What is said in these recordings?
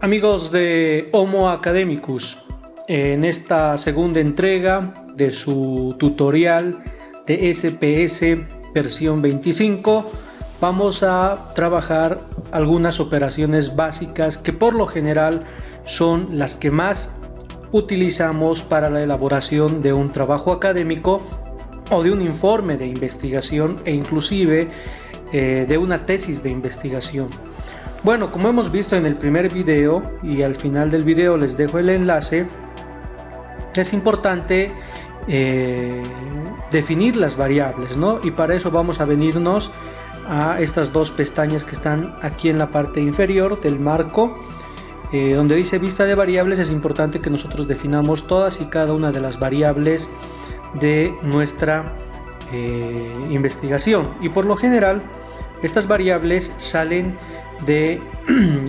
Amigos de Homo Academicus, en esta segunda entrega de su tutorial de SPS versión 25 vamos a trabajar algunas operaciones básicas que por lo general son las que más utilizamos para la elaboración de un trabajo académico o de un informe de investigación e inclusive de una tesis de investigación. Bueno, como hemos visto en el primer video y al final del video les dejo el enlace, es importante definir las variables, ¿no? Y para eso vamos a venirnos a estas dos pestañas que están aquí en la parte inferior del marco, donde dice vista de variables. Es importante que nosotros definamos todas y cada una de las variables de nuestra investigación, y por lo general estas variables salen de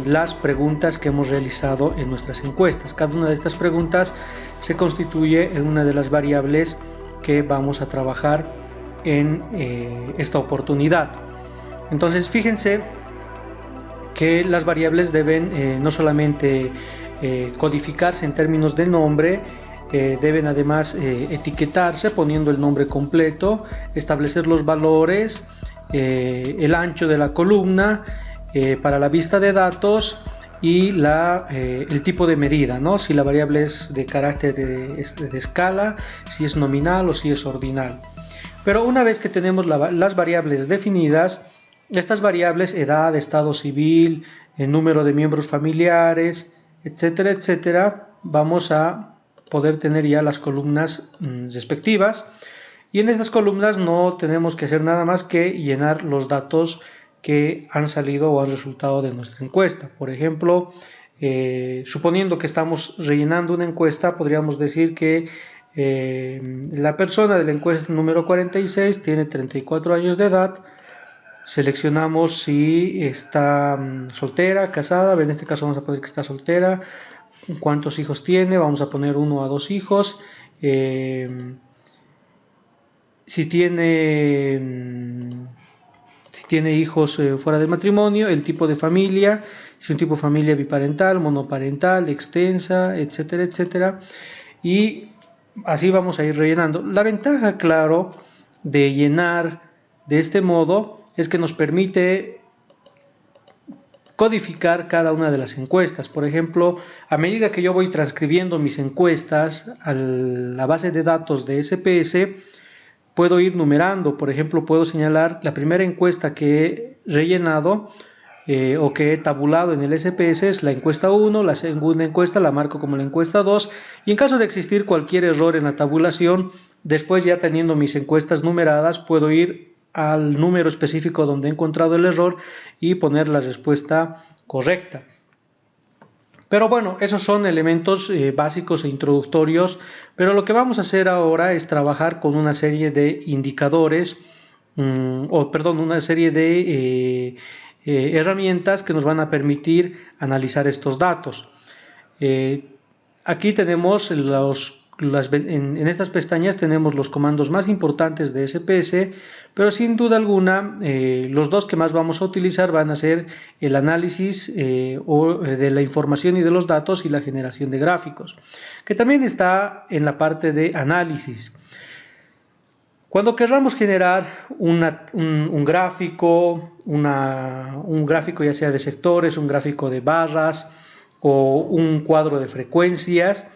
las preguntas que hemos realizado en nuestras encuestas. Cada una de estas preguntas se constituye en una de las variables que vamos a trabajar en esta oportunidad. Entonces fíjense que las variables deben no solamente codificarse en términos de nombre, deben además etiquetarse poniendo el nombre completo, establecer los valores, el ancho de la columna para la vista de datos y el tipo de medida, ¿no? Si la variable es de carácter de escala, si es nominal o si es ordinal. Pero una vez que tenemos las variables definidas, estas variables, edad, estado civil, el número de miembros familiares, etcétera, etcétera, vamos a poder tener ya las columnas respectivas, y en estas columnas no tenemos que hacer nada más que llenar los datos que han salido o han resultado de nuestra encuesta. Por ejemplo, suponiendo que estamos rellenando una encuesta, podríamos decir que la persona de la encuesta número 46 tiene 34 años de edad. Seleccionamos si está soltera, casada. En este caso vamos a poner que está soltera. ¿Cuántos hijos tiene? Vamos a poner 1 a 2 hijos. Si tiene hijos fuera del matrimonio, el tipo de familia, si un tipo de familia biparental, monoparental, extensa, etcétera, etcétera. Y así vamos a ir rellenando. La ventaja, claro, de llenar de este modo es que nos permite codificar cada una de las encuestas. Por ejemplo, a medida que yo voy transcribiendo mis encuestas a la base de datos de SPS, puedo ir numerando. Por ejemplo, puedo señalar la primera encuesta que he rellenado o que he tabulado en el SPS es la encuesta 1, la segunda encuesta la marco como la encuesta 2, y en caso de existir cualquier error en la tabulación, después ya teniendo mis encuestas numeradas, puedo ir al número específico donde he encontrado el error y poner la respuesta correcta. Pero bueno, esos son elementos básicos e introductorios, pero lo que vamos a hacer ahora es trabajar con una serie de indicadores, una serie de herramientas que nos van a permitir analizar estos datos. Aquí tenemos en estas pestañas tenemos los comandos más importantes de SPS, pero sin duda alguna los dos que más vamos a utilizar van a ser el análisis de la información y de los datos, y la generación de gráficos, que también está en la parte de análisis. Cuando queramos generar un gráfico, un gráfico ya sea de sectores, un gráfico de barras o un cuadro de frecuencias,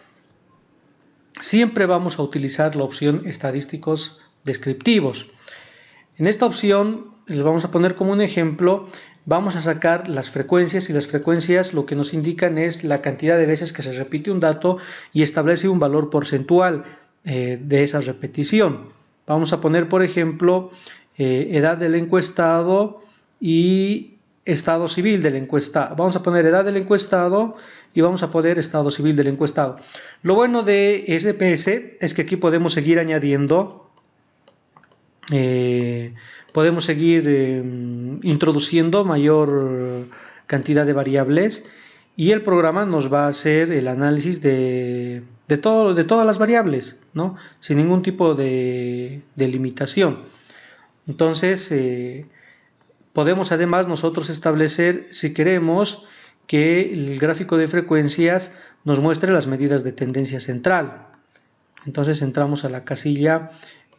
siempre vamos a utilizar la opción estadísticos descriptivos. En esta opción, les vamos a poner como un ejemplo, vamos a sacar las frecuencias, y las frecuencias lo que nos indican es la cantidad de veces que se repite un dato y establece un valor porcentual de esa repetición. Vamos a poner, por ejemplo, edad del encuestado y estado civil del encuestado. Vamos a poner edad del encuestado y vamos a poner estado civil del encuestado. Lo bueno de SPS es que aquí podemos seguir añadiendo, podemos seguir introduciendo mayor cantidad de variables, y el programa nos va a hacer el análisis de todas las variables, ¿no? Sin ningún tipo de limitación. Entonces podemos además nosotros establecer, si queremos, que el gráfico de frecuencias nos muestre las medidas de tendencia central. Entonces entramos a la casilla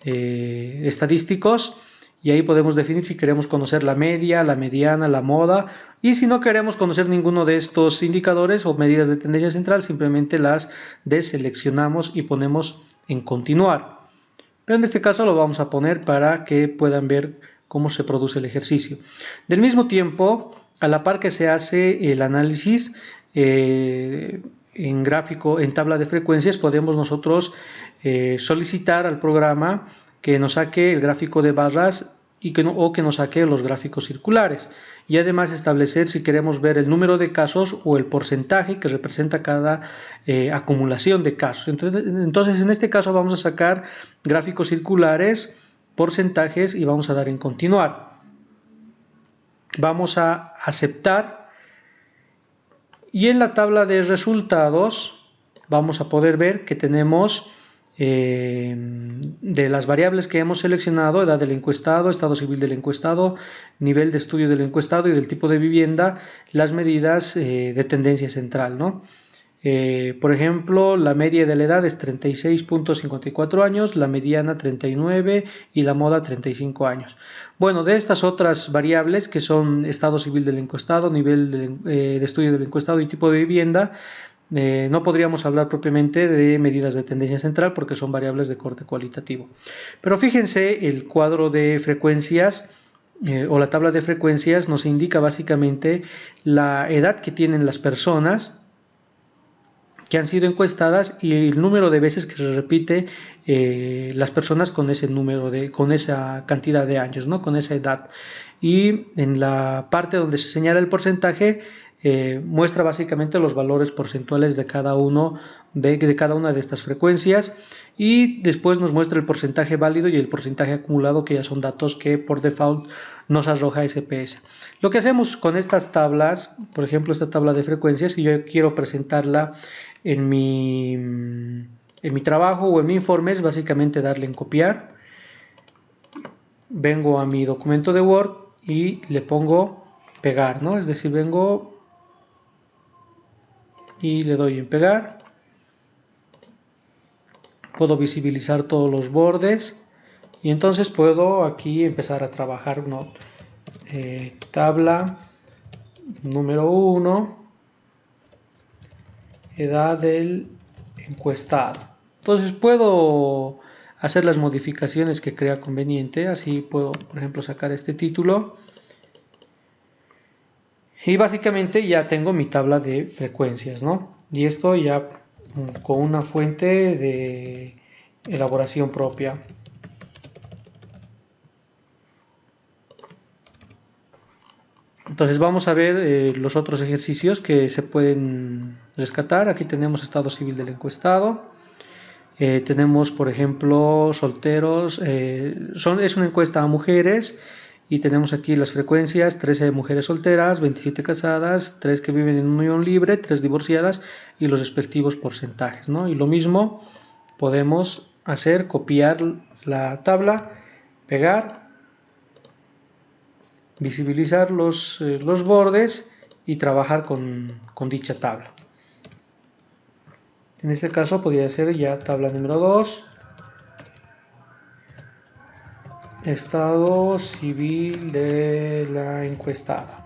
estadísticos y ahí podemos definir si queremos conocer la media, la mediana, la moda, y si no queremos conocer ninguno de estos indicadores o medidas de tendencia central, simplemente las deseleccionamos y ponemos en continuar. Pero en este caso lo vamos a poner para que puedan ver cómo se produce el ejercicio. Del mismo tiempo, a la par que se hace el análisis en gráfico, en tabla de frecuencias, podemos nosotros solicitar al programa que nos saque el gráfico de barras o que nos saque los gráficos circulares, y además establecer si queremos ver el número de casos o el porcentaje que representa cada acumulación de casos. Entonces en este caso vamos a sacar gráficos circulares, porcentajes, y vamos a dar en continuar. Vamos a aceptar, y en la tabla de resultados vamos a poder ver que tenemos de las variables que hemos seleccionado: edad del encuestado, estado civil del encuestado, nivel de estudio del encuestado y del tipo de vivienda, las medidas de tendencia central, ¿no? Por ejemplo, la media de la edad es 36.54 años, la mediana 39 y la moda 35 años. Bueno, de estas otras variables, que son estado civil del encuestado, nivel de estudio del encuestado y tipo de vivienda, no podríamos hablar propiamente de medidas de tendencia central porque son variables de corte cualitativo. Pero fíjense, el cuadro de frecuencias o la tabla de frecuencias nos indica básicamente la edad que tienen las personas que han sido encuestadas y el número de veces que se repite las personas con ese número con esa cantidad de años, ¿no? Con esa edad. Y en la parte donde se señala el porcentaje, muestra básicamente los valores porcentuales de cada una de estas frecuencias, y después nos muestra el porcentaje válido y el porcentaje acumulado, que ya son datos que por default nos arroja SPS. Lo que hacemos con estas tablas, por ejemplo esta tabla de frecuencias, si yo quiero presentarla en mi trabajo o en mi informe, es básicamente darle en copiar, vengo a mi documento de Word y le pongo pegar, ¿no? Es decir, vengo y le doy en pegar. Puedo visibilizar todos los bordes y entonces puedo aquí empezar a trabajar, ¿no? Tabla número 1, edad del encuestado. Entonces puedo hacer las modificaciones que crea conveniente. Así puedo, por ejemplo, sacar este título y básicamente ya tengo mi tabla de frecuencias, ¿no? Y esto ya con una fuente de elaboración propia. Entonces vamos a ver los otros ejercicios que se pueden rescatar. Aquí tenemos estado civil del encuestado. Tenemos, por ejemplo, solteros. Es una encuesta a mujeres. Y tenemos aquí las frecuencias: 13 mujeres solteras, 27 casadas, 3 que viven en unión libre, 3 divorciadas, y los respectivos porcentajes, ¿no? Y lo mismo podemos hacer: copiar la tabla, pegar, visibilizar los bordes y trabajar con dicha tabla. En este caso podría ser ya tabla número 2. Estado civil de la encuestada.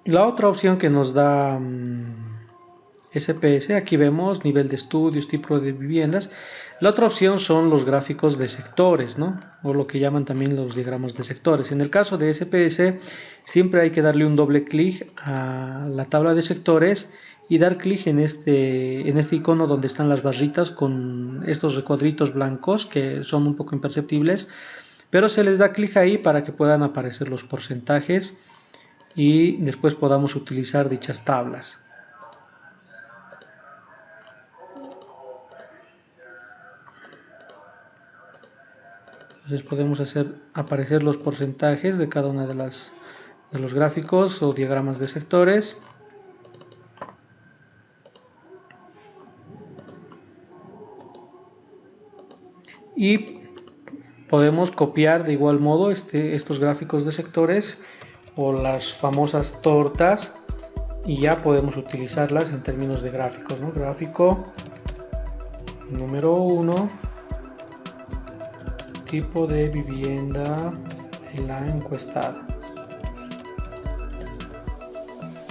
La otra opción que nos da SPS, aquí vemos nivel de estudios, tipo de viviendas. La otra opción son los gráficos de sectores, ¿no? O lo que llaman también los diagramas de sectores. En el caso de SPS, siempre hay que darle un doble clic a la tabla de sectores y dar clic en este icono donde están las barritas con estos recuadritos blancos que son un poco imperceptibles, pero se les da clic ahí para que puedan aparecer los porcentajes y después podamos utilizar dichas tablas. Entonces podemos hacer aparecer los porcentajes de cada una de los gráficos o diagramas de sectores. Y podemos copiar de igual modo estos gráficos de sectores o las famosas tortas, y ya podemos utilizarlas en términos de gráficos, ¿no? Gráfico número 1, tipo de vivienda de la encuestada.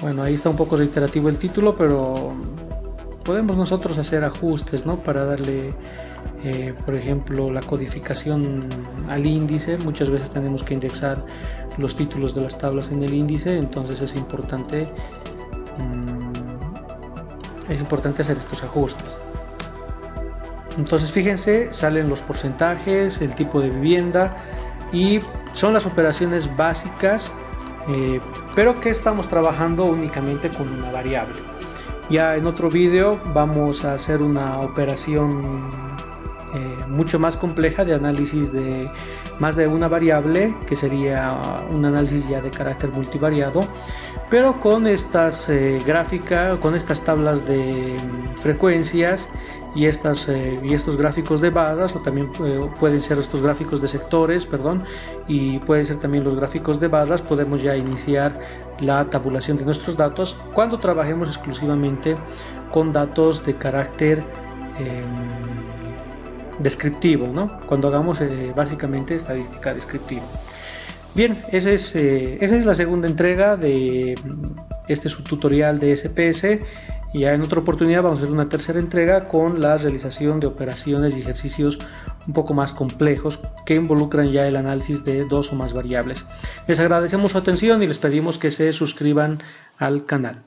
Bueno, ahí está un poco reiterativo el título, pero podemos nosotros hacer ajustes, ¿no? Para darle, por ejemplo, la codificación al índice. Muchas veces tenemos que indexar los títulos de las tablas en el índice, entonces es importante hacer estos ajustes. Entonces fíjense, salen los porcentajes, el tipo de vivienda, y son las operaciones básicas, pero que estamos trabajando únicamente con una variable. Ya en otro vídeo vamos a hacer una operación mucho más compleja de análisis de más de una variable, que sería un análisis ya de carácter multivariado, pero con estas gráficas, con estas tablas de frecuencias y estos gráficos de barras, o también pueden ser estos gráficos de sectores, y pueden ser también los gráficos de barras. Podemos ya iniciar la tabulación de nuestros datos cuando trabajemos exclusivamente con datos de carácter descriptivo, ¿no? Cuando hagamos básicamente estadística descriptiva. Bien, esa es la segunda entrega de este subtutorial de SPS. Ya en otra oportunidad vamos a hacer una tercera entrega con la realización de operaciones y ejercicios un poco más complejos que involucran ya el análisis de dos o más variables. Les agradecemos su atención y les pedimos que se suscriban al canal.